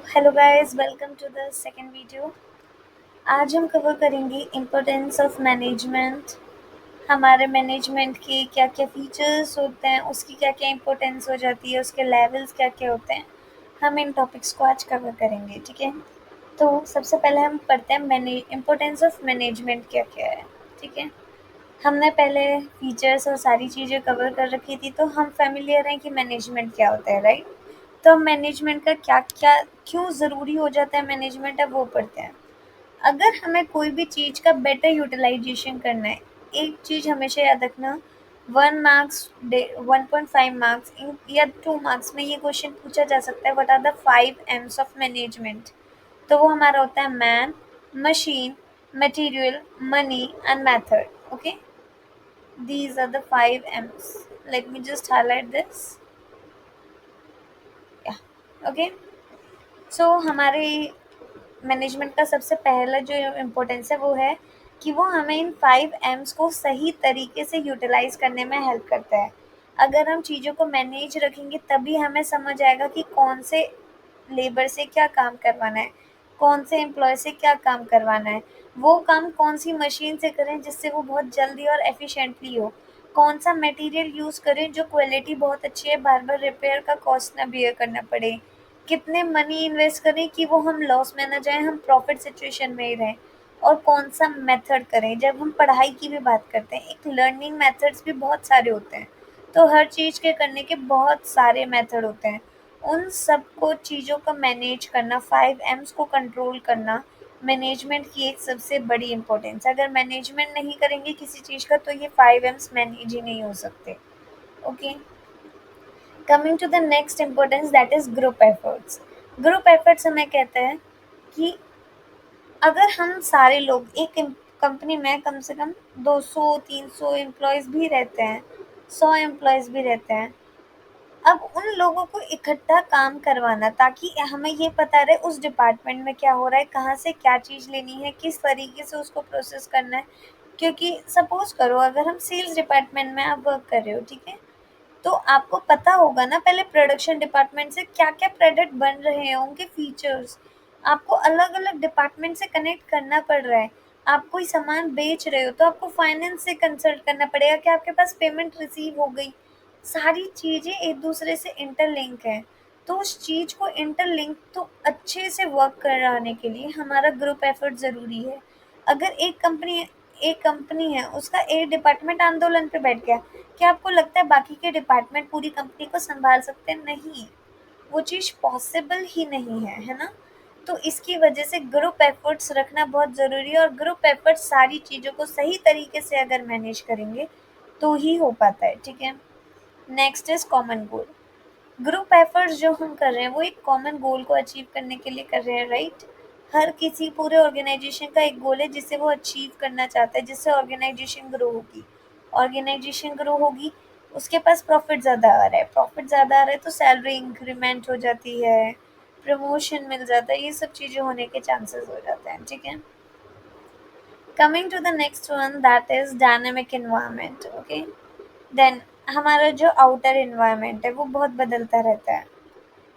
Hello guys, welcome to the second video. आज हम cover करेंगे इम्पोर्टेंस ऑफ मैनेजमेंट। हमारे मैनेजमेंट के क्या-क्या फीचर्स होते हैं, उसकी क्या-क्या इम्पोर्टेंस हो जाती है, उसके लेवल्स क्या-क्या होते हैं। हम इन टॉपिक्स को आज कवर करेंगे, ठीक है। तो सबसे पहले हम पढ़ते हैं इम्पोर्टेंस ऑफ मैनेजमेंट क्या-क्या है, ठीक है। हमने पहले फीचर्स और सारी चीज़ें कवर कर रखी थी, तो हम फ़ैमिलियर हैं कि मैनेजमेंट क्या होता है, राइट? तो हम मैनेजमेंट का क्या-क्या क्यों ज़रूरी हो जाता है मैनेजमेंट, अब वो पढ़ते हैं। अगर हमें कोई भी चीज़ का बेटर यूटिलाइज़ेशन करना है, एक चीज़ हमेशा याद रखना, 1 मार्क्स डे 1.5 मार्क्स इन या 2 मार्क्स में ये क्वेश्चन पूछा जा सकता है, what are the 5 aims of management? तो वो हमारा होता है man, machine, material, money and method, okay? These are the 5 M's. Let me just highlight this. Yeah. Okay. So हमारे मैनेजमेंट का सबसे पहला जो इम्पोर्टेंस है वो है कि वो हमें इन 5 एम्स को सही तरीके से यूटिलाइज करने में हेल्प करता है। अगर हम चीज़ों को मैनेज रखेंगे तभी हमें समझ आएगा कि कौन से लेबर से क्या काम करवाना है, कौन से एम्प्लॉय से क्या काम करवाना है, वो काम कौन सी मशीन से करें जिससे वो बहुत जल्दी और एफिशिएंटली हो, कौन सा मटेरियल यूज़ करें जो क्वालिटी बहुत अच्छी है, बार बार रिपेयर का कॉस्ट ना बियर करना पड़े, कितने मनी इन्वेस्ट करें कि वो हम लॉस में ना जाएं, हम प्रॉफिट सिचुएशन में ही रहें, और कौन सा मेथड करें। जब हम पढ़ाई की भी बात करते हैं, एक लर्निंग मेथड्स भी बहुत सारे होते हैं, तो हर चीज़ के करने के बहुत सारे मेथड होते हैं। उन सबको चीज़ों को मैनेज करना, 5 एम्स को कंट्रोल करना, मैनेजमेंट की एक सबसे बड़ी इम्पोर्टेंस। अगर मैनेजमेंट नहीं करेंगे किसी चीज़ का तो ये 5 एम्स मैनेज ही नहीं हो सकते, okay. Coming to the next importance, that is group efforts. Group efforts हमें कहते हैं कि अगर हम सारे लोग एक कंपनी में कम से कम 200-300 एम्प्लॉयज़ भी रहते हैं, 100 एम्प्लॉयज़ भी रहते हैं, अब उन लोगों को इकट्ठा काम करवाना ताकि हमें ये पता रहे उस डिपार्टमेंट में क्या हो रहा है, कहाँ से क्या चीज़ लेनी है, किस तरीके से उसको प्रोसेस करना है। क्योंकि सपोज़ करो अगर हम सेल्स डिपार्टमेंट में आप वर्क कर रहे हो, ठीक है? तो आपको पता होगा ना पहले प्रोडक्शन डिपार्टमेंट से क्या-क्या प्रोडक्ट बन रहे हैं, उनके फीचर्स। आपको अलग-अलग डिपार्टमेंट से कनेक्ट करना पड़ रहा है। आप कोई सामान बेच रहे हो तो आपको फाइनेंस से कंसल्ट करना पड़ेगा कि आपके पास पेमेंट रिसीव हो गई। सारी चीज़ें एक दूसरे से इंटरलिंक हैं। तो उस चीज़ को इंटरलिंक तो अच्छे से वर्क कराने के लिए हमारा ग्रुप एफर्ट ज़रूरी है। अगर एक कंपनी है, उसका एक डिपार्टमेंट आंदोलन पे बैठ गया, क्या आपको लगता है बाकी के डिपार्टमेंट पूरी कंपनी को संभाल सकते हैं? नहीं, वो चीज़ पॉसिबल ही नहीं है ना? तो इसकी वजह से ग्रुप एफर्ट्स रखना बहुत ज़रूरी है, और ग्रुप एफर्ट्स सारी चीज़ों को सही तरीके से अगर मैनेज करेंगे तो ही हो पाता है, ठीक है। Next is common goal. Group efforts जो हम कर रहे हैं वो एक कॉमन गोल को अचीव करने के लिए कर रहे हैं, राइट? हर किसी पूरे ऑर्गेनाइजेशन का एक गोल है जिसे वो अचीव करना चाहता है, जिससे ऑर्गेनाइजेशन ग्रो होगी। ऑर्गेनाइजेशन ग्रो होगी, उसके पास प्रॉफिट ज़्यादा आ रहा है, प्रॉफिट ज़्यादा आ रहा है तो सैलरी इंक्रीमेंट हो जाती है, प्रमोशन मिल जाता है, ये सब चीज़ें होने के चांसेस हो जाते हैं, ठीक है। Coming to the next one, that is dynamic environment, okay. Then हमारा जो आउटर इन्वायरमेंट है वो बहुत बदलता रहता है।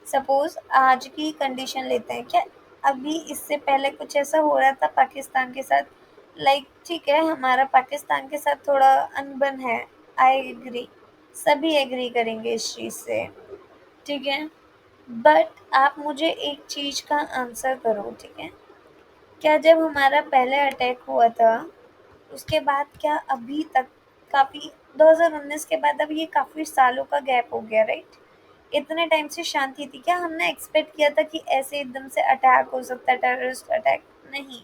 सपोज़ आज की कंडीशन लेते हैं, क्या अभी इससे पहले कुछ ऐसा हो रहा था पाकिस्तान के साथ? लाइक ठीक है, हमारा पाकिस्तान के साथ थोड़ा अनबन है, आई एग्री, सभी एग्री करेंगे इस चीज़ से, ठीक है। बट आप मुझे एक चीज़ का आंसर करो, ठीक है। क्या जब हमारा पहले अटैक हुआ था उसके बाद क्या अभी तक काफ़ी 2019 के बाद अब ये काफ़ी सालों का गैप हो गया, राइट? इतने टाइम से शांति थी, क्या हमने एक्सपेक्ट किया था कि ऐसे एकदम से अटैक हो सकता है, टेररिस्ट अटैक? नहीं,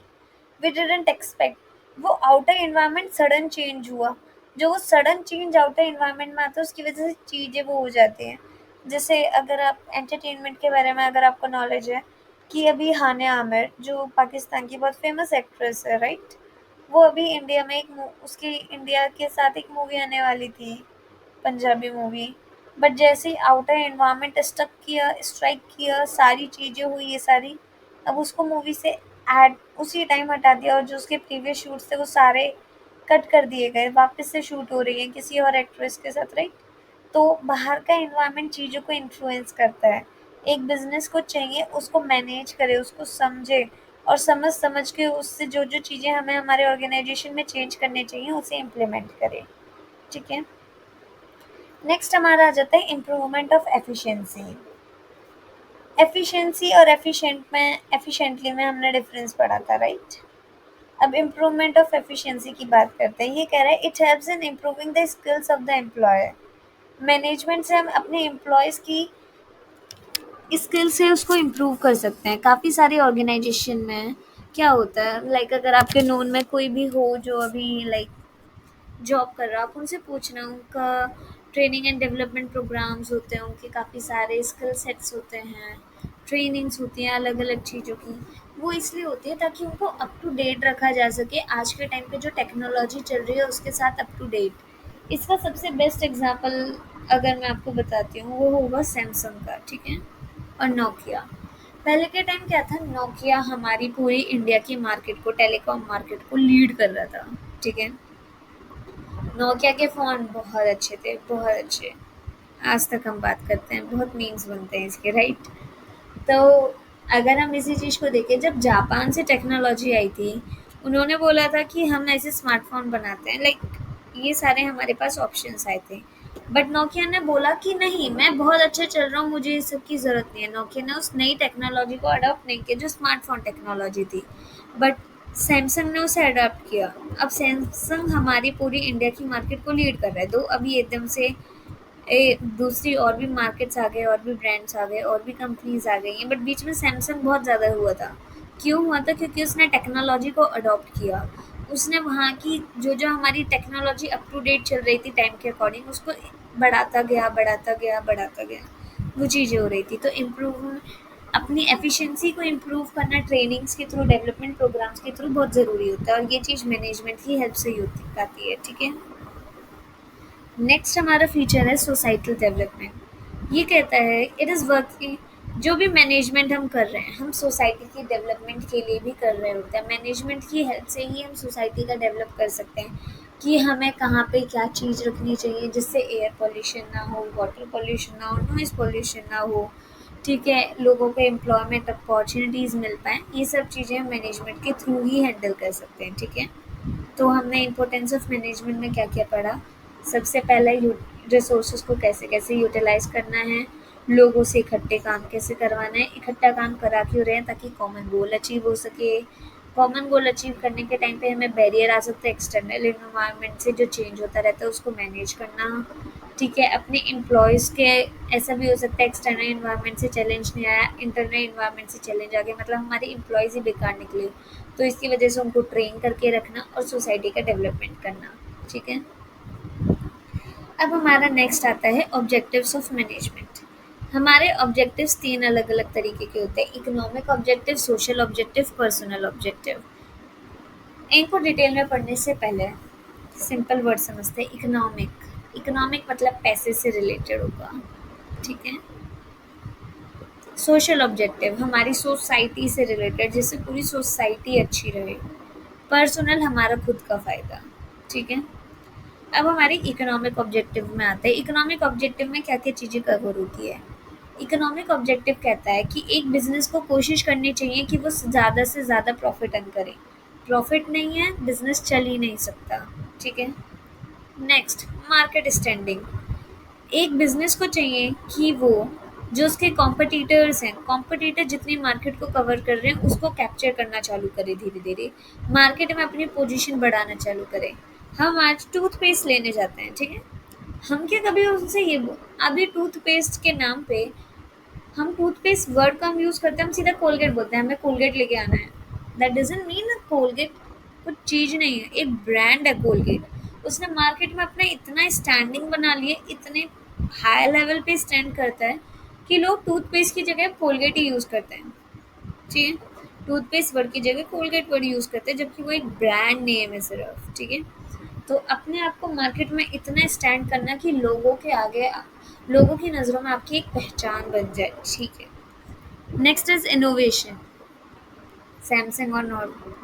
वी डिडंट एक्सपेक्ट। वो आउटर एनवायरनमेंट सडन चेंज हुआ, जो वो सडन चेंज आउटर एनवायरनमेंट में आता है उसकी वजह से चीज़ें वो हो जाती हैं। जैसे अगर आप एंटरटेनमेंट के बारे में अगर आपको नॉलेज है कि अभी हानिया आमिर जो पाकिस्तान की बहुत फेमस एक्ट्रेस है, राइट? वो अभी इंडिया में उसकी इंडिया के साथ एक मूवी आने वाली थी, पंजाबी मूवी। बट जैसे ही आउटर एनवायरनमेंट स्ट्राइक किया, सारी चीज़ें हुई ये सारी, अब उसको मूवी से ऐड उसी टाइम हटा दिया, और जो उसके प्रीवियस शूट्स थे वो सारे कट कर दिए गए, वापस से शूट हो रही है किसी और एक्ट्रेस के साथ, राइट? तो बाहर का एनवायरनमेंट चीज़ों को इन्फ्लुएंस करता है। एक बिज़नेस को चाहिए उसको मैनेज करे, उसको समझे और समझ के उससे जो चीज़ें हमें हमारे ऑर्गेनाइजेशन में चेंज करने चाहिए उसे इम्प्लीमेंट करे। ठीक है। नेक्स्ट हमारा आ जाता है इम्प्रूवमेंट ऑफ एफिशिएंसी। एफिशिएंसी और एफिशिएंटली में हमने डिफरेंस पढ़ा था, राइट? अब इम्प्रूवमेंट ऑफ एफिशिएंसी की बात करते हैं। ये कह रहा है it helps in improving the skills of the employer. Management से हम अपने एम्प्लॉयज़ की स्किल से उसको इम्प्रूव कर सकते हैं। काफ़ी सारे ऑर्गेनाइजेशन में क्या होता है, लाइक अगर आपके नोन में कोई भी हो जो अभी लाइक जॉब कर रहा है, आप उनसे पूछना, उनका ट्रेनिंग एंड डेवलपमेंट प्रोग्राम्स होते हैं, उनके काफ़ी सारे स्किल सेट्स होते हैं, ट्रेनिंग्स होती हैं अलग अलग चीज़ों की। वो इसलिए होती है ताकि उनको अप टू डेट रखा जा सके, आज के टाइम पे जो टेक्नोलॉजी चल रही है उसके साथ अप टू डेट। इसका सबसे बेस्ट एग्जांपल अगर मैं आपको बताती हूँ वो होगा सैमसंग का, ठीक है, और नोकिया। पहले के टाइम क्या था, नोकिया हमारी पूरी इंडिया की मार्केट को, टेलीकॉम मार्केट को लीड कर रहा था। ठीक है। नोकिया के फ़ोन बहुत अच्छे थे, बहुत अच्छे। आज तक हम बात करते हैं, बहुत मीम्स बनते हैं इसके, राइट? तो अगर हम इसी चीज़ को देखें, जब जापान से टेक्नोलॉजी आई थी, उन्होंने बोला था कि हम ऐसे स्मार्टफ़ोन बनाते हैं, लाइक ये सारे हमारे पास ऑप्शंस आए थे। बट नोकिया ने बोला कि नहीं, मैं बहुत अच्छा चल रहा हूँ, मुझे इस सब की ज़रूरत नहीं है। नोकिया ने उस नई टेक्नोलॉजी को अडॉप्ट नहीं किया जो स्मार्टफ़ोन टेक्नोलॉजी थी। बट सैमसंग ने उसे अडॉप्ट किया। अब सैमसंग हमारी पूरी इंडिया की मार्केट को लीड कर रहा है। दो अभी एकदम से दूसरी और भी मार्केट्स आ गए, और भी ब्रांड्स आ गए, और भी कंपनीज आ गई हैं, बट बीच में सैमसंग बहुत ज़्यादा हुआ था। क्यों हुआ था? क्योंकि उसने टेक्नोलॉजी को अडॉप्ट किया। उसने वहाँ की जो हमारी टेक्नोलॉजी अप टू डेट चल रही थी टाइम के अकॉर्डिंग, उसको बढ़ाता गया, बढ़ाता गया, बढ़ाता गया। वो चीज़ें हो रही थी। तो इम्प्रूव अपनी एफिशिएंसी को इम्प्रूव करना ट्रेनिंग्स के थ्रू, डेवलपमेंट प्रोग्राम्स के थ्रू बहुत ज़रूरी होता है, और ये चीज़ मैनेजमेंट की हेल्प से ही होती पाती है। ठीक है। नेक्स्ट हमारा फीचर है सोसाइटल डेवलपमेंट। ये कहता है इट इज़ वर्किंग, जो भी मैनेजमेंट हम कर रहे हैं, हम सोसाइटी की डेवलपमेंट के लिए भी कर रहे होते हैं। मैनेजमेंट की हेल्प से ही हम सोसाइटी का डेवलप कर सकते हैं कि हमें कहाँ पे क्या चीज़ रखनी चाहिए जिससे एयर पॉल्यूशन ना हो, वाटर पॉल्यूशन ना हो, नॉइज़ पॉल्यूशन ना हो। ठीक है, लोगों को एम्प्लॉयमेंट अपॉर्चुनिटीज़ मिल पाएँ, ये सब चीज़ें हम मैनेजमेंट के थ्रू ही हैंडल कर सकते हैं। ठीक है। तो हमने इम्पोर्टेंस ऑफ मैनेजमेंट में क्या-क्या पढ़ा? सबसे पहले रिसोर्सेज को कैसे-कैसे यूटिलाइज़ करना है, लोगों से इकट्ठे काम कैसे करवाना है, इकट्ठा काम करा क्यों रहे हैं, ताकि कॉमन गोल अचीव हो सके। कॉमन गोल अचीव करने के टाइम पे हमें बैरियर आ सकता है एक्सटर्नल एनवायरनमेंट से जो चेंज होता रहता है, उसको मैनेज करना। ठीक है, अपने एम्प्लॉयज़ के, ऐसा भी हो सकता है एक्सटर्नल एनवायरनमेंट से चैलेंज नहीं आया, इंटरनल एनवायरनमेंट से चैलेंज आ गया, मतलब हमारे एम्प्लॉयज़ ही बेकार निकले, तो इसकी वजह से उनको ट्रेन करके रखना और सोसाइटी का डेवलपमेंट करना। ठीक है। अब हमारा नेक्स्ट आता है ऑब्जेक्टिव्स ऑफ मैनेजमेंट। हमारे ऑब्जेक्टिव्स 3 अलग-अलग तरीके के होते हैं, economic objective, social objective, personal objective. इनको डिटेल में पढ़ने से पहले सिंपल वर्ड समझते हैं। इकोनॉमिक, इकोनॉमिक मतलब पैसे से रिलेटेड होगा। ठीक है। सोशल ऑब्जेक्टिव हमारी सोसाइटी से रिलेटेड, जिससे पूरी सोसाइटी अच्छी रहे। पर्सनल हमारा खुद का फ़ायदा। ठीक है। अब हमारी इकोनॉमिक ऑब्जेक्टिव में आते हैं। इकोनॉमिक ऑब्जेक्टिव में क्या-क्या चीज़ें कवर होती है? इकोनॉमिक ऑब्जेक्टिव कहता है कि एक बिज़नेस को कोशिश करनी चाहिए कि वो ज़्यादा से ज़्यादा प्रॉफ़िट अर्न करे। प्रॉफ़िट नहीं है, बिज़नेस चल ही नहीं सकता। ठीक है। Next, market standing. एक बिज़नेस को चाहिए कि वो जो उसके कॉम्पिटिटर्स हैं, कॉम्पिटिटर जितनी मार्केट को कवर कर रहे हैं, उसको कैप्चर करना चालू करे धीरे-धीरे। मार्केट में अपनी पोजीशन बढ़ाना चालू करें। हम आज टूथपेस्ट लेने जाते हैं, ठीक है? हम क्या कभी उनसे ये अभी टूथपेस्ट के नाम पे हम टूथपेस्ट वर्ड का हम यूज़ करते हैं, हम सीधा कोलगेट बोलते हैं, हमें कोलगेट लेके आना है। दैट डज़न्ट मीन कोलगेट कुछ चीज़ नहीं है, एक ब्रांड है कोलगेट। उसने मार्केट में अपना इतना स्टैंडिंग बना लिए, इतने हाई लेवल पे स्टैंड करता है कि लोग टूथपेस्ट की जगह कोलगेट ही यूज़ करते हैं। ठीक है? टूथपेस्ट वर्ड की जगह कोलगेट वर्ड यूज़ करते हैं, जबकि वो एक ब्रांड नेम है सिर्फ। ठीक है? तो अपने आप को मार्केट में इतना स्टैंड करना कि लोगों के आगे, लोगों की नज़रों में आपकी एक पहचान बन जाए। ठीक है। Next is innovation. सैमसंग और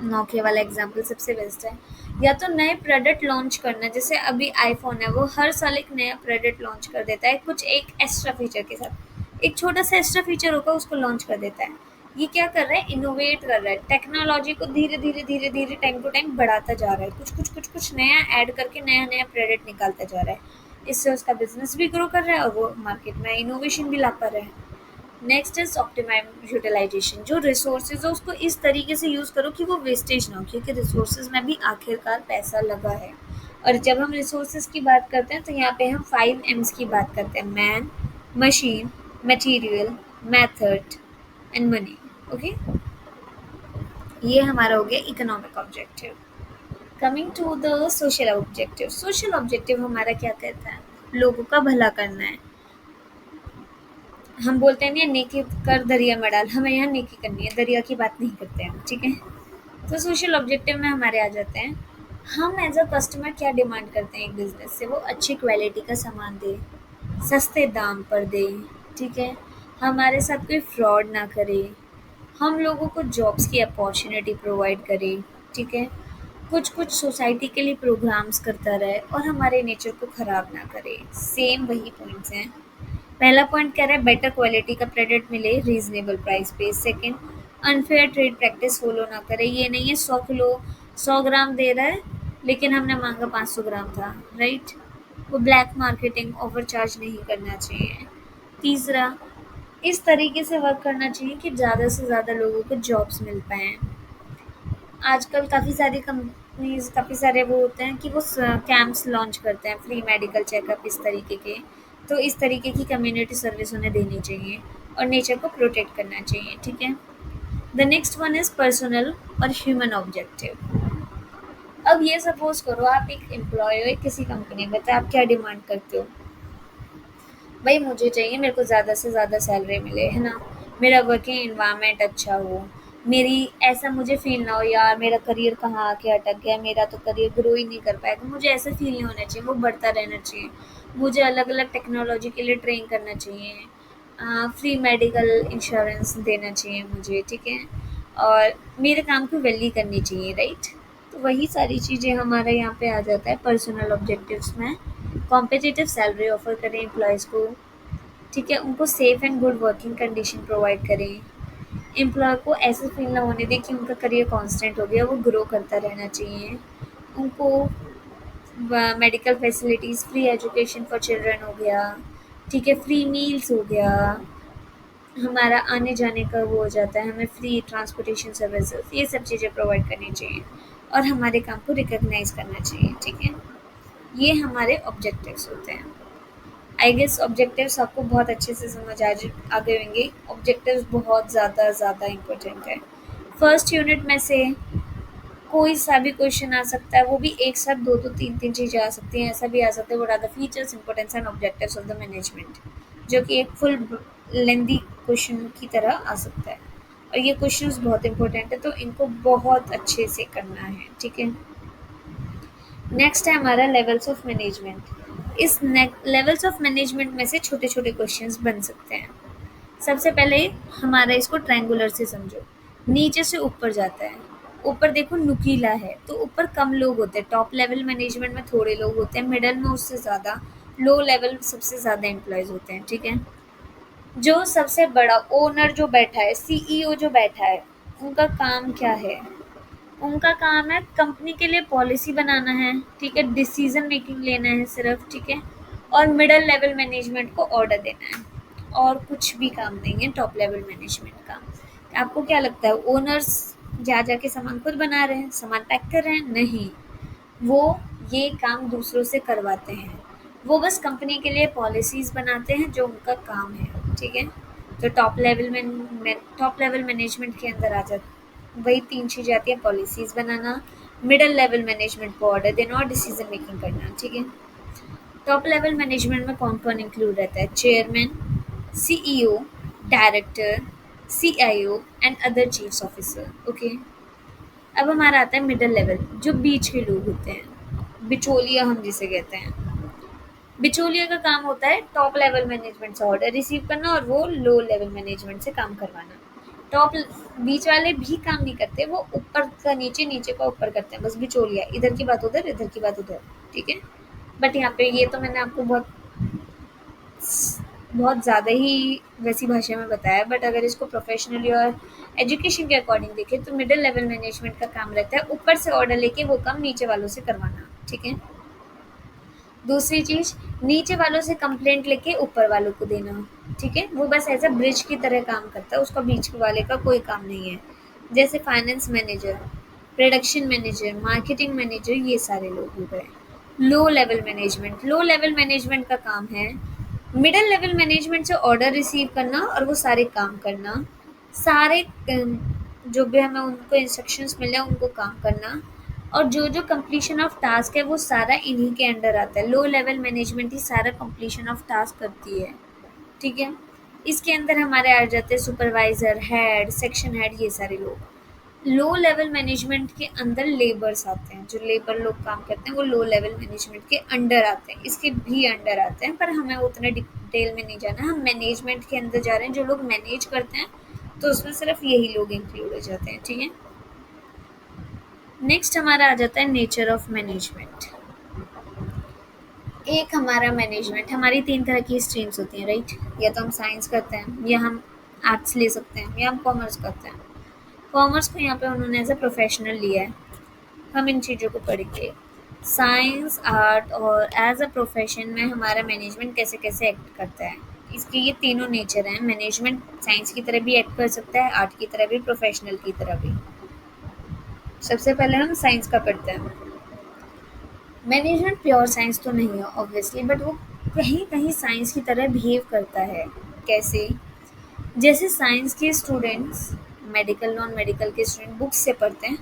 नोकिया वाला एग्जांपल सबसे बेस्ट है। या तो नए प्रोडक्ट लॉन्च करना, जैसे अभी आईफोन है, वो हर साल एक नया प्रोडक्ट लॉन्च कर देता है कुछ एक एक्स्ट्रा फीचर के साथ। एक छोटा सा एक्स्ट्रा फीचर होगा उसको लॉन्च कर देता है। ये क्या कर रहा है, इनोवेट कर रहा है, टेक्नोलॉजी को धीरे धीरे धीरे धीरे टाइम टू टाइम बढ़ाता जा रहा है, कुछ कुछ कुछ कुछ नया ऐड करके नया नया प्रोडक्ट निकालता जा रहा है। इससे उसका बिजनेस भी ग्रो कर रहा है और वो मार्केट में इनोवेशन भी ला पा रहा है। नेक्स्ट इज ऑप्टिमाइज यूटिलाइजेशन, जो रिसोर्सेज है उसको इस तरीके से यूज़ करो कि वो वेस्टेज ना हो, क्योंकि रिसोर्सेज में भी आखिरकार पैसा लगा है। और जब हम रिसोर्सेज की बात करते हैं तो यहाँ पे हम 5 M's की बात करते हैं, man, machine, material, method and money. Okay, ये हमारा हो गया economic objective. Coming to the social objective, social objective हमारा क्या कहता है, लोगों का भला करना है। हम बोलते हैं ना, नेकी कर दरिया में डाल, हमें यहाँ नेकी करनी है, दरिया की बात नहीं करते हैं, ठीक है। तो सोशल ऑब्जेक्टिव में हमारे आ जाते हैं, हम एज अ कस्टमर क्या डिमांड करते हैं एक बिजनेस से, वो अच्छी क्वालिटी का सामान दे, सस्ते दाम पर दे, ठीक है, हमारे साथ कोई फ्रॉड ना करे, हम लोगों को जॉब्स की अपॉर्चुनिटी प्रोवाइड करे, ठीक है, कुछ कुछ सोसाइटी के लिए प्रोग्राम्स करता रहे और हमारे नेचर को ख़राब ना करे। सेम वही पॉइंट्स हैं। पहला पॉइंट कह रहा है बेटर क्वालिटी का प्रोडक्ट मिले रीजनेबल प्राइस पे। Second, unfair trade practice follow ना करे, ये नहीं है 100 किलो 100 ग्राम दे रहा है लेकिन हमने मांगा 500 ग्राम था, राइट। वो ब्लैक मार्केटिंग, ओवर चार्ज नहीं करना चाहिए। तीसरा, इस तरीके से वर्क करना चाहिए कि ज़्यादा से ज़्यादा लोगों को जॉब्स मिल पाएँ। आजकल काफ़ी सारी कंपनीज़, काफ़ी सारे वो होते हैं कि वो कैंप्स लॉन्च करते हैं, फ्री मेडिकल चेकअप इस तरीके के। तो इस तरीके की कम्युनिटी सर्विस उन्हें देनी चाहिए और नेचर को प्रोटेक्ट करना चाहिए, ठीक है। The next one is personal और ह्यूमन ऑब्जेक्टिव। अब ये सपोज करो आप एक एम्प्लॉय हो एक किसी कंपनी में, तो आप क्या डिमांड करते हो, भाई मुझे चाहिए मेरे को ज़्यादा से ज़्यादा सैलरी मिले, है ना, मेरा वर्किंग एनवायरनमेंट अच्छा हो, मेरी ऐसा मुझे फ़ील ना हो यार मेरा करियर कहाँ आके अटक गया, मेरा तो करियर ग्रो ही नहीं कर पाएगा, मुझे ऐसा फ़ील नहीं होना चाहिए, वो बढ़ता रहना चाहिए, मुझे अलग अलग टेक्नोलॉजी के लिए ट्रेन करना चाहिए, फ्री मेडिकल इंश्योरेंस देना चाहिए मुझे, ठीक है, और मेरे काम को वैल्यू करनी चाहिए, राइट। तो वही सारी चीज़ें हमारे यहाँ पे आ जाता है पर्सनल ऑब्जेक्टिव्स में। कॉम्पिटिटिव सैलरी ऑफ़र करें एम्प्लॉयज़ को, ठीक है, उनको safe and good working condition provide करें, एम्प्लॉय को ऐसा फ़ील ना होने दें कि उनका करियर कांस्टेंट हो गया, वो ग्रो करता रहना चाहिए, उनको medical facilities, free education for children हो गया, ठीक है, फ्री मील्स हो गया, हमारा आने जाने का वो हो जाता है, हमें फ्री ट्रांसपोर्टेशन सर्विसेज, ये सब चीज़ें प्रोवाइड करनी चाहिए और हमारे काम को रिकॉग्नाइज़ करना चाहिए, ठीक है। ये हमारे ऑब्जेक्टिव्स होते हैं। आई गेस ऑब्जेक्टिव्स आपको बहुत अच्छे से समझ आ गए होंगे। ऑब्जेक्टिव्स बहुत ज़्यादा ज़्यादा इम्पोर्टेंट है। फर्स्ट यूनिट में से कोई सा भी क्वेश्चन आ सकता है, वो भी एक साथ दो दो तीन तीन चीज़ें आ सकती हैं, ऐसा भी आ सकता है what are the features, importance and objectives of the management, जो कि एक फुल लेंदी क्वेश्चन की तरह आ सकता है। और ये क्वेश्चंस बहुत इंपॉर्टेंट है तो इनको बहुत अच्छे से करना है, ठीक है। नेक्स्ट है हमारा लेवल्स ऑफ मैनेजमेंट। इस लेवल्स ऑफ मैनेजमेंट में से छोटे छोटे क्वेश्चंस बन सकते हैं। सबसे पहले हमारा इसको ट्रायंगुलर से समझो, नीचे से ऊपर जाता है, ऊपर देखो नुकीला है तो ऊपर कम लोग होते हैं, टॉप लेवल मैनेजमेंट में थोड़े लोग होते हैं, मिडल में उससे ज़्यादा, लो लेवल सबसे ज़्यादा एम्प्लॉयज़ होते हैं, ठीक है। जो सबसे बड़ा ओनर जो बैठा है, सीईओ जो बैठा है, उनका काम क्या है, उनका काम है कंपनी के लिए पॉलिसी बनाना है, ठीक है, डिसीजन मेकिंग लेना है सिर्फ, ठीक है, और मिडल लेवल मैनेजमेंट को ऑर्डर देना है, और कुछ भी काम नहीं है टॉप लेवल मैनेजमेंट का। आपको क्या लगता है ओनर्स जा जाके सामान खुद बना रहे हैं, सामान पैक कर रहे हैं? नहीं, वो ये काम दूसरों से करवाते हैं, वो बस कंपनी के लिए पॉलिसीज़ बनाते हैं जो उनका काम है, ठीक है। तो टॉप लेवल मैनेजमेंट के अंदर आ जाता वही 3 चीज़ें आती हैं, पॉलिसीज़ बनाना, मिडल लेवल मैनेजमेंट को ऑर्डर देना और डिसीजन मेकिंग करना, ठीक है। टॉप लेवल मैनेजमेंट में कौन-कौन इंक्लूड रहता है? Chairman, CEO, director, CIO and other chiefs officer, okay. अब हमारा आता है मिडल लेवल, जो बीच के लोग होते हैं, बिचौलिया हम जिसे कहते हैं। बिचौलिया का काम होता है टॉप लेवल मैनेजमेंट से ऑर्डर रिसीव करना और वो लो लेवल मैनेजमेंट से काम करवाना। टॉप बीच वाले भी काम नहीं करते, वो ऊपर का नीचे, नीचे का ऊपर करते हैं, बस बिचौलिया, इधर की बात उधर, इधर की बात उधर, ठीक है। बट यहाँ पे ये तो मैंने आपको बहुत बहुत ज़्यादा ही वैसी भाषा में बताया, बट अगर इसको प्रोफेशनली और एजुकेशन के अकॉर्डिंग देखें तो मिडिल लेवल मैनेजमेंट का काम रहता है ऊपर से ऑर्डर लेके वो काम नीचे वालों से करवाना, ठीक है। दूसरी चीज़, नीचे वालों से कंप्लेंट लेके ऊपर वालों को देना, ठीक है। वो बस एज अ ब्रिज की तरह काम करता है, उसका बीच वाले का कोई काम नहीं है। जैसे finance manager, production manager, marketing manager, ये सारे लोग हो गए। Low level management, low level management का काम है मिडिल लेवल मैनेजमेंट से ऑर्डर रिसीव करना और वो सारे काम करना, सारे जो भी हमें उनको इंस्ट्रक्शंस मिले उनको काम करना, और जो कंप्लीशन ऑफ टास्क है वो सारा इन्हीं के अंडर आता है। लो लेवल मैनेजमेंट ही सारा कंप्लीशन ऑफ टास्क करती है, ठीक है। इसके अंदर हमारे आ जाते हैं सुपरवाइजर, हेड, सेक्शन हेड, ये सारे लोग। लो लेवल मैनेजमेंट के अंदर लेबर्स आते हैं, जो लेबर लोग काम करते हैं वो लो लेवल मैनेजमेंट के अंडर आते हैं, इसके भी अंडर आते हैं, पर हमें उतना डिटेल में नहीं जाना। हम मैनेजमेंट के अंदर जा रहे हैं, जो लोग मैनेज करते हैं तो उसमें सिर्फ यही लोग इंक्लूड हो जाते हैं, ठीक है। नेक्स्ट हमारा आ जाता है नेचर ऑफ मैनेजमेंट। एक हमारा मैनेजमेंट, हमारी 3 तरह की स्ट्रीम्स होती हैं, राइट। या तो हम साइंस करते हैं, या हम आर्ट्स ले सकते हैं, या हम कॉमर्स करते हैं। कॉमर्स को यहाँ पे उन्होंने एज अ प्रोफेशनल लिया है, हम इन चीज़ों को पढ़ेंगे। साइंस, आर्ट और एज अ प्रोफेशन में हमारा मैनेजमेंट कैसे कैसे एक्ट करता है, इसके ये तीनों नेचर हैं। मैनेजमेंट साइंस की तरह भी एक्ट कर सकता है, आर्ट की तरह भी, प्रोफेशनल की तरह भी। सबसे पहले हम साइंस का पढ़ते हैं। मैनेजमेंट प्योर साइंस तो नहीं है ऑब्वियसली, बट वो कहीं कहीं साइंस की तरह बिहेव करता है। कैसे? जैसे साइंस के स्टूडेंट्स, मेडिकल नॉन मेडिकल के स्टूडेंट बुक्स से पढ़ते हैं,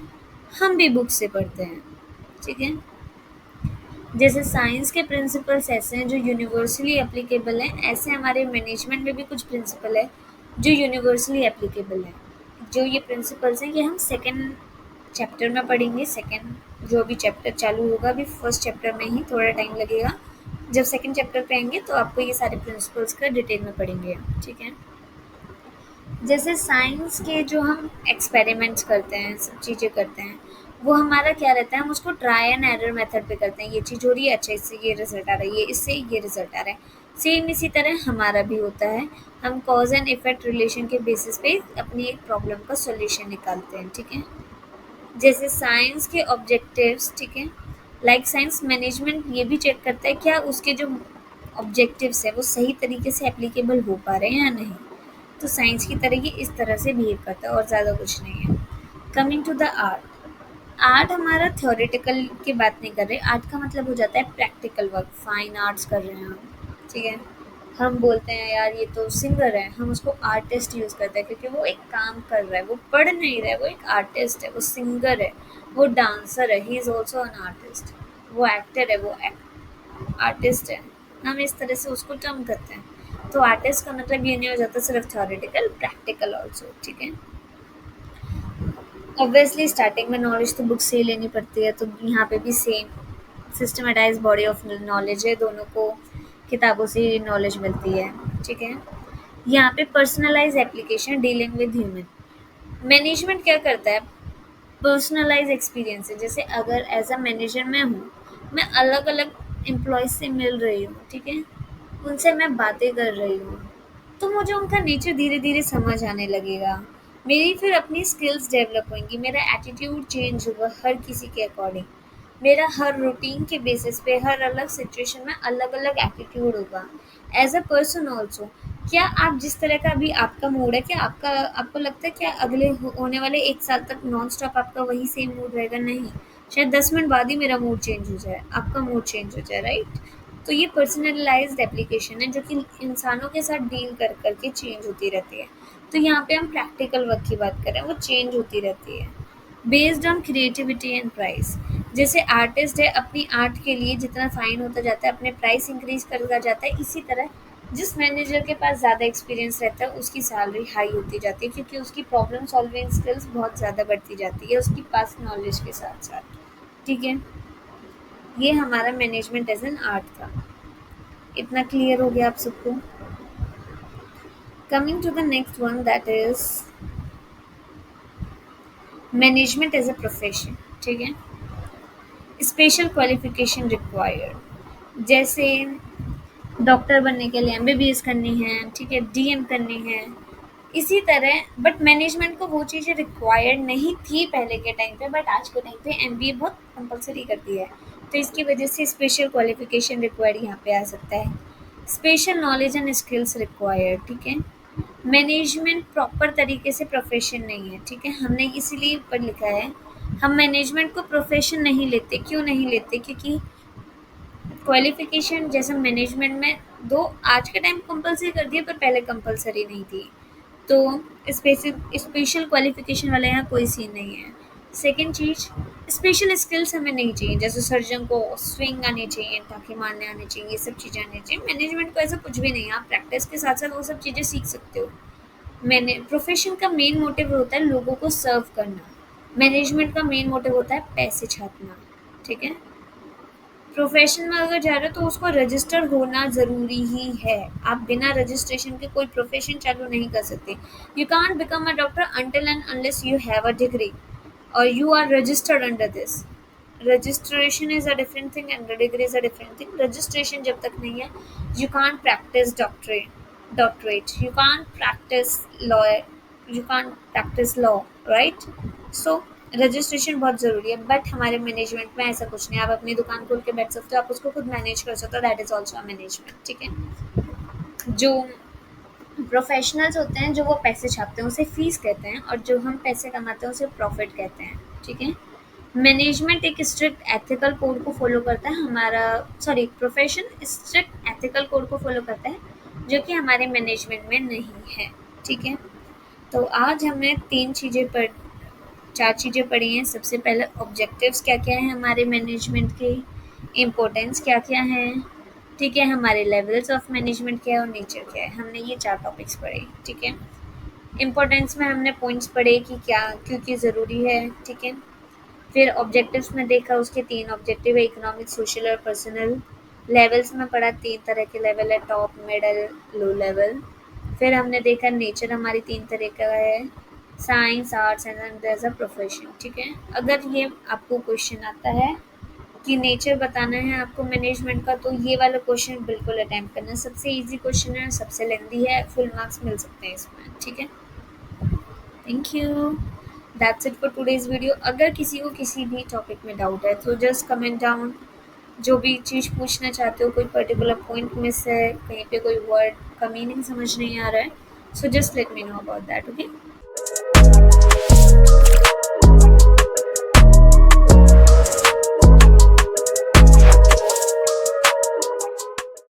हम भी बुक्स से पढ़ते हैं, ठीक है। जैसे साइंस के प्रिंसिपल्स ऐसे हैं जो यूनिवर्सली एप्लीकेबल हैं, ऐसे हमारे मैनेजमेंट में भी कुछ प्रिंसिपल है जो यूनिवर्सली एप्लीकेबल है। जो ये प्रिंसिपल्स हैं ये हम सेकेंड चैप्टर में पढ़ेंगे। सेकेंड जो भी चैप्टर चालू होगा, अभी फर्स्ट चैप्टर में ही थोड़ा टाइम लगेगा। जब सेकेंड चैप्टर पे आएंगे तो आपको ये सारे प्रिंसिपल्स का डिटेल में पढ़ेंगे, ठीक है। जैसे साइंस के जो हम एक्सपेरिमेंट्स करते हैं, सब चीज़ें करते हैं, वो हमारा क्या रहता है, हम उसको ट्राई एंड एरर मेथड पे करते हैं। ये चीज़ हो रही है, अच्छा इससे ये रिजल्ट आ रहा है, ये इससे ये रिजल्ट आ रहा है। सेम इसी तरह हमारा भी होता है, हम कॉज एंड इफेक्ट रिलेशन के बेसिस पे अपनी एक प्रॉब्लम का सॉल्यूशन निकालते हैं, ठीक है। जैसे साइंस के ऑब्जेक्टिव्स, ठीक है, लाइक साइंस मैनेजमेंट ये भी चेक करता है क्या उसके जो ऑब्जेक्टिव्स है वो सही तरीके से एप्लीकेबल हो पा रहे हैं या नहीं। तो साइंस की तरह ये इस तरह से बिहेव करता है और ज़्यादा कुछ नहीं है। Coming to the art, art हमारा थ्योरेटिकल की बात नहीं कर रहे, आर्ट का मतलब हो जाता है प्रैक्टिकल वर्क। फाइन आर्ट्स कर रहे हैं हम, ठीक है। हम बोलते हैं यार ये तो सिंगर है, हम उसको आर्टिस्ट यूज़ करते हैं क्योंकि वो एक काम कर रहा है, वो पढ़ नहीं रहा है, वो एक आर्टिस्ट है, वो सिंगर है, वो डांसर है, he is also an artist, वो एक्टर है, वो आर्टिस्ट है। हम इस तरह से उसको टर्म करते हैं। तो आर्टिस्ट का मतलब ये नहीं हो जाता सिर्फ थ्योरेटिकल, प्रैक्टिकल ऑल्सो, ठीक है। ऑब्वियसली स्टार्टिंग में नॉलेज तो बुक से ही लेनी पड़ती है, तो यहाँ पे भी same systematise body of knowledge है, दोनों को किताबों से ही नॉलेज मिलती है, ठीक है। यहाँ पे personalise application dealing with human, management क्या करता है, पर्सनलाइज एक्सपीरियंस है। जैसे अगर एज अ मैनेजर मैं हूँ, मैं अलग अलग एम्प्लॉयज से मिल रही हूँ, ठीक है, उनसे मैं बातें कर रही हूँ, तो मुझे उनका नेचर धीरे धीरे समझ आने लगेगा। मेरी फिर अपनी स्किल्स डेवलप होंगी, मेरा एटीट्यूड चेंज होगा हर किसी के अकॉर्डिंग, मेरा हर रूटीन के बेसिस पे हर अलग सिचुएशन में अलग अलग एटीट्यूड होगा। एज अ पर्सन ऑल्सो, क्या आप जिस तरह का अभी आपका मूड है, क्या आपको लगता है क्या अगले होने वाले 1 साल तक नॉन स्टॉप आपका वही सेम मूड रहेगा? नहीं, शायद 10 मिनट बाद ही मेरा मूड चेंज हो जाए, आपका मूड चेंज हो जाए, राइट। तो ये पर्सनलाइज्ड एप्लीकेशन है जो कि इंसानों के साथ डील कर करके चेंज होती रहती है। तो यहाँ पे हम प्रैक्टिकल वर्क की बात करें, वो चेंज होती रहती है based on creativity and price. जैसे आर्टिस्ट है, अपनी आर्ट के लिए जितना फाइन होता जाता है अपने प्राइस इंक्रीज करता जाता है, इसी तरह जिस मैनेजर के पास ज़्यादा एक्सपीरियंस रहता है उसकी सैलरी हाई होती जाती है, क्योंकि उसकी प्रॉब्लम सॉल्विंग स्किल्स बहुत ज़्यादा बढ़ती जाती है उसकी पास नॉलेज के साथ साथ, ठीक है। ये हमारा मैनेजमेंट एज एन आर्ट था। इतना क्लियर हो गया आप सबको? Coming to the next one, that is management as a profession, ठीक है। स्पेशल क्वालिफिकेशन रिक्वायर्ड, जैसे डॉक्टर बनने के लिए एमबीबीएस करनी है, ठीक है, डीएम करनी है। इसी तरह बट मैनेजमेंट को वो चीज़ें रिक्वायर्ड नहीं थी पहले के टाइम पे, बट आज के टाइम पे एमबीए बहुत कंपलसरी कर दिया है। तो इसकी वजह से स्पेशल क्वालिफिकेशन रिक्वायर्ड यहाँ पे आ सकता है। Special knowledge and skills required, ठीक है। मैनेजमेंट प्रॉपर तरीके से प्रोफेशन नहीं है, ठीक है। हमने इसीलिए ऊपर लिखा है, हम मैनेजमेंट को प्रोफेशन नहीं लेते। क्यों नहीं लेते? क्योंकि क्वालिफिकेशन जैसे मैनेजमेंट में दो आज के टाइम कंपलसरी कर दिया, पर पहले कंपलसरी नहीं थी। तो स्पेशल क्वालिफिकेशन वाला यहाँ कोई सीन नहीं है। सेकंड चीज़, स्पेशल स्किल्स हमें नहीं चाहिए। जैसे सर्जन को स्विंग आनी चाहिए, टाँके मारने आने चाहिए, ये सब चीज़ें आनी चाहिए। मैनेजमेंट को ऐसा कुछ भी नहीं है, आप प्रैक्टिस के साथ साथ वो सब चीज़ें सीख सकते हो। मैंने प्रोफेशन का मेन मोटिव होता है लोगों को सर्व करना। मैनेजमेंट का मेन मोटिव होता है पैसे छापना, ठीक है। प्रोफेशन में अगर जा रहे हो तो उसको रजिस्टर होना ज़रूरी ही है। आप बिना रजिस्ट्रेशन के कोई प्रोफेशन चालू नहीं कर सकते। You can't become a doctor until and unless you have a degree और you are registered under this. Registration is a different thing and degree is a different thing. Registration जब तक नहीं है, you can't practice doctorate, you can't practice law, you can't practice law, right? So registration बहुत ज़रूरी है, but हमारे management में ऐसा कुछ नहीं है। आप अपनी दुकान खोल के बैठ सकते हो, आप उसको खुद मैनेज कर सकते हो, that is also a management, ठीक है। जो प्रोफेशनल्स होते हैं, जो वो पैसे छापते हैं, उसे फीस कहते हैं, और जो हम पैसे कमाते हैं उसे प्रॉफिट कहते हैं, ठीक है। मैनेजमेंट एक स्ट्रिक्ट एथिकल कोड को फॉलो करता है। प्रोफेशन स्ट्रिक्ट एथिकल कोड को फॉलो करता है, जो कि हमारे मैनेजमेंट में नहीं है, ठीक है। तो आज हमने चार चीज़ें पढ़ी हैं। सबसे पहले ऑब्जेक्टिव्स क्या क्या हैं हमारे मैनेजमेंट के, इम्पोर्टेंस क्या क्या है, ठीक है, हमारे लेवल्स ऑफ मैनेजमेंट क्या है और नेचर क्या है। हमने ये 4 टॉपिक्स पढ़े, ठीक है। इम्पोर्टेंस में हमने पॉइंट्स पढ़े कि क्या क्यों ज़रूरी है, ठीक है। फिर ऑब्जेक्टिव्स में देखा, उसके 3 ऑब्जेक्टिव है, इकोनॉमिक, सोशल और पर्सनल। लेवल्स में पढ़ा 3 तरह के लेवल है, टॉप, मिडल, लो लेवल। फिर हमने देखा नेचर हमारी 3 तरह का है, science, arts and as a profession, ठीक है। अगर ये आपको क्वेश्चन आता है कि नेचर बताना है आपको मैनेजमेंट का, तो ये वाला क्वेश्चन बिल्कुल अटेम्प्ट करना। सबसे ईजी क्वेश्चन है, सबसे लेंदी है, फुल मार्क्स मिल सकते हैं इसमें, ठीक है। Thank you, that's it for today's video. अगर किसी को किसी भी टॉपिक में डाउट है तो जस्ट कमेंट डाउन। जो भी चीज़ पूछना चाहते हो, कोई पर्टिकुलर पॉइंट मिस है, कहीं पे कोई वर्ड का मीनिंग समझ नहीं आ रहा है, so just let me know about that, okay.